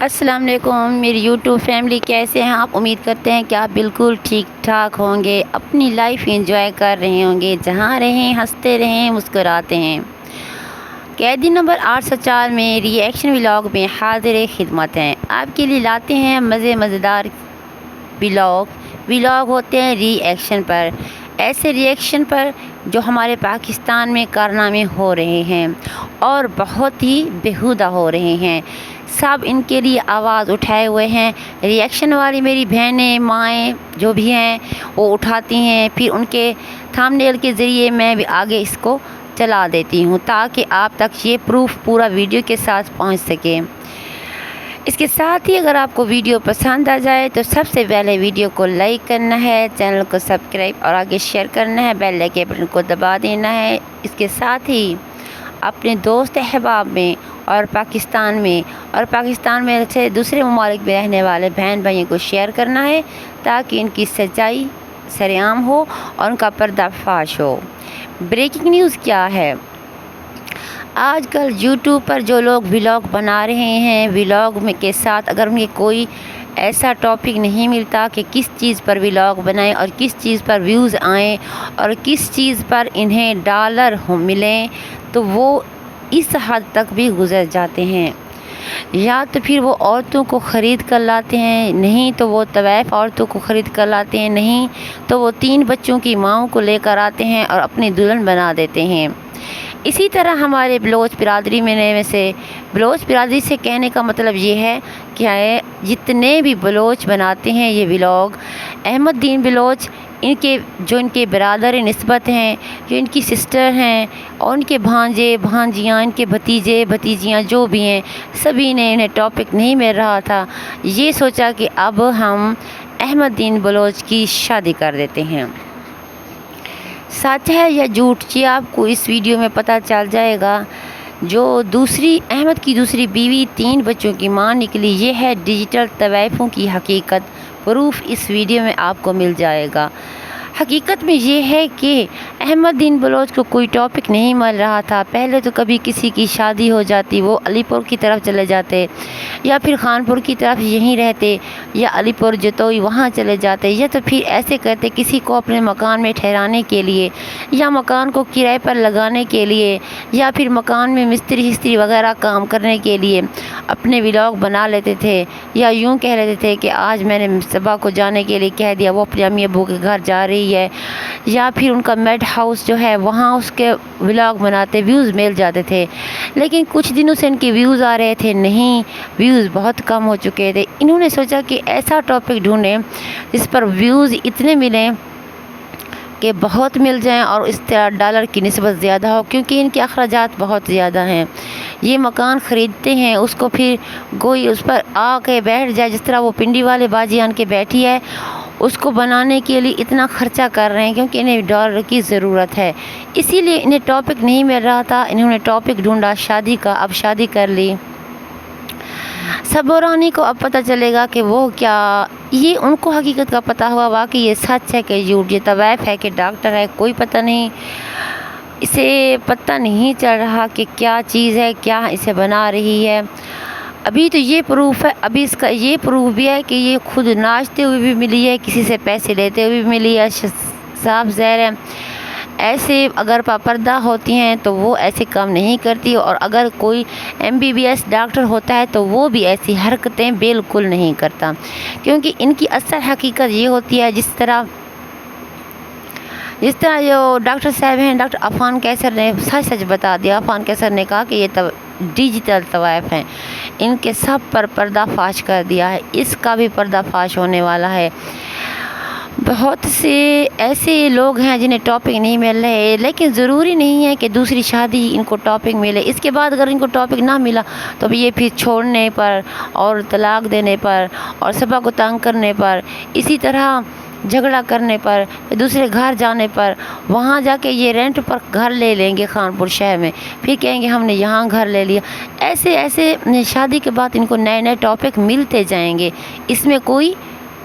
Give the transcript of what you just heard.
السلام علیکم میری یوٹیوب فیملی، کیسے ہیں آپ؟ امید کرتے ہیں کہ آپ بالکل ٹھیک ٹھاک ہوں گے، اپنی لائف انجوائے کر رہے ہوں گے، جہاں رہیں ہنستے رہیں مسکراتے ہیں۔ قیدی نمبر 804 میں ری ایکشن ولاگ میں حاضر خدمت ہیں۔ آپ کے لیے لاتے ہیں مزیدار ولاگ ہوتے ہیں ری ایکشن پر، ایسے ری ایکشن پر جو ہمارے پاکستان میں کارنامے ہو رہے ہیں اور بہت ہی بیہودہ ہو رہے ہیں۔ سب ان کے لیے آواز اٹھائے ہوئے ہیں۔ ری ایکشن والی میری بہنیں، مائیں جو بھی ہیں وہ اٹھاتی ہیں، پھر ان کے تھمبنیل کے ذریعے میں بھی آگے اس کو چلا دیتی ہوں تاکہ آپ تک یہ پروف پورا ویڈیو کے ساتھ پہنچ سکے۔ اس کے ساتھ ہی اگر آپ کو ویڈیو پسند آ جائے تو سب سے پہلے ویڈیو کو لائک کرنا ہے، چینل کو سبسکرائب اور آگے شیئر کرنا ہے، بیل آئکن بٹن کو دبا دینا ہے۔ اس کے ساتھ ہی اپنے دوست احباب میں اور پاکستان میں سے دوسرے ممالک میں رہنے والے بہن بھائیوں کو شیئر کرنا ہے تاکہ ان کی سچائی سرعام ہو اور ان کا پردہ فاش ہو۔ بریکنگ نیوز کیا ہے؟ آج کل یوٹیوب پر جو لوگ ولاگ بنا رہے ہیں، ولاگ میں کے ساتھ اگر انہیں کوئی ایسا ٹاپک نہیں ملتا کہ کس چیز پر ولاگ بنائیں اور کس چیز پر ویوز آئیں اور کس چیز پر انہیں ڈالر ملیں، تو وہ اس حد تک بھی گزر جاتے ہیں۔ یا تو پھر وہ عورتوں کو خرید کر لاتے ہیں، نہیں تو وہ طوائف عورتوں کو خرید کر لاتے ہیں، نہیں تو وہ 3 بچوں کی ماؤں کو لے کر آتے ہیں اور اپنی دلہن بنا دیتے ہیں۔ اسی طرح ہمارے بلوچ برادری بلوچ برادری سے کہنے کا مطلب یہ ہے کہ جتنے بھی بلوچ بناتے ہیں یہ ولاگ، احمد دین بلوچ ان کے برادر نسبت ہیں، جو ان کی سسٹر ہیں اور ان کے بھانجے بھانجیاں، ان کے بھتیجے بھتیجیاں جو بھی ہیں، سبھی نے انہیں ٹاپک نہیں مل رہا تھا، یہ سوچا کہ اب ہم احمد دین بلوچ کی شادی کر دیتے ہیں۔ سچ ہے یا جھوٹ یہ آپ کو اس ویڈیو میں پتہ چل جائے گا۔ جو احمد کی دوسری بیوی 3 بچوں کی ماں نکلی، یہ ہے ڈیجیٹل طوائفوں کی حقیقت۔ پروف اس ویڈیو میں آپ کو مل جائے گا۔ حقیقت میں یہ ہے کہ احمد دین بلوچ کو کوئی ٹاپک نہیں مل رہا تھا۔ پہلے تو کبھی کسی کی شادی ہو جاتی، وہ علی پور کی طرف چلے جاتے یا پھر خانپور کی طرف یہیں رہتے یا علی پور جتوئی وہاں چلے جاتے، یا تو پھر ایسے کرتے کسی کو اپنے مکان میں ٹھہرانے کے لیے یا مکان کو کرائے پر لگانے کے لیے یا پھر مکان میں مستری وغیرہ کام کرنے کے لیے اپنے ولاگ بنا لیتے تھے، یا یوں کہہ لیتے تھے کہ آج میں نے صبح کو جانے کے لیے کہہ دیا، وہ اپنے امی ابو کے گھر جا رہی ہے، یا پھر ان کا میڈ ہاؤس جو ہے وہاں اس کے ولاگ بناتے، ویوز مل جاتے تھے۔ لیکن کچھ دنوں سے ان کے ویوز آ رہے تھے نہیں، ویوز بہت کم ہو چکے تھے۔ انہوں نے سوچا کہ ایسا ٹاپک ڈھونڈیں جس پر ویوز اتنے ملیں کہ بہت مل جائیں اور اس طرح ڈالر کی نسبت زیادہ ہو، کیونکہ ان کے اخراجات بہت زیادہ ہیں۔ یہ مکان خریدتے ہیں، اس کو پھر کوئی اس پر آ کے بیٹھ جائے، جس طرح وہ پنڈی والے باجی آن کے بیٹھی ہے، اس کو بنانے کے لیے اتنا خرچہ کر رہے ہیں کیونکہ انہیں ڈالر کی ضرورت ہے۔ اسی لیے انہیں ٹاپک نہیں مل رہا تھا، انہوں نے ٹاپک ڈھونڈا شادی کا، اب شادی کر لی۔ سبورانی کو اب پتہ چلے گا کہ وہ کیا، یہ ان کو حقیقت کا پتہ ہوا واقعی یہ سچ ہے کہ جھوٹ، یہ طوائف ہے کہ ڈاکٹر ہے، کوئی پتہ نہیں، اسے پتہ نہیں چل رہا کہ کیا چیز ہے، کیا اسے بنا رہی ہے۔ ابھی تو یہ پروف ہے، ابھی اس کا یہ پروف بھی ہے کہ یہ خود ناچتے ہوئے بھی ملی ہے، کسی سے پیسے لیتے ہوئے بھی ملی ہے۔ صاف ظاہر ہے ایسے اگر پردہ ہوتی ہیں تو وہ ایسے کام نہیں کرتی، اور اگر کوئی MBBS ڈاکٹر ہوتا ہے تو وہ بھی ایسی حرکتیں بالکل نہیں کرتا، کیونکہ ان کی اصل حقیقت یہ ہوتی ہے، جس طرح جو ڈاکٹر صاحب ہیں، ڈاکٹر عفان کیسر نے سچ بتا دیا۔ عفان کیسر نے کہا کہ یہ ڈیجیٹل طوائف ہیں، ان کے سب پر پردہ فاش کر دیا ہے، اس کا بھی پردہ فاش ہونے والا ہے۔ بہت سے ایسے لوگ ہیں جنہیں ٹاپک نہیں مل رہے، لیکن ضروری نہیں ہے کہ دوسری شادی ان کو ٹاپک ملے۔ اس کے بعد اگر ان کو ٹاپک نہ ملا تو یہ پھر چھوڑنے پر اور طلاق دینے پر اور صبح کو تنگ کرنے پر، اسی طرح جھگڑا کرنے پر، دوسرے گھر جانے پر، وہاں جا کے یہ رینٹ پر گھر لے لیں گے خانپور شہر میں، پھر کہیں گے ہم نے یہاں گھر لے لیا۔ ایسے شادی کے بعد ان کو نئے ٹاپک ملتے جائیں گے، اس میں کوئی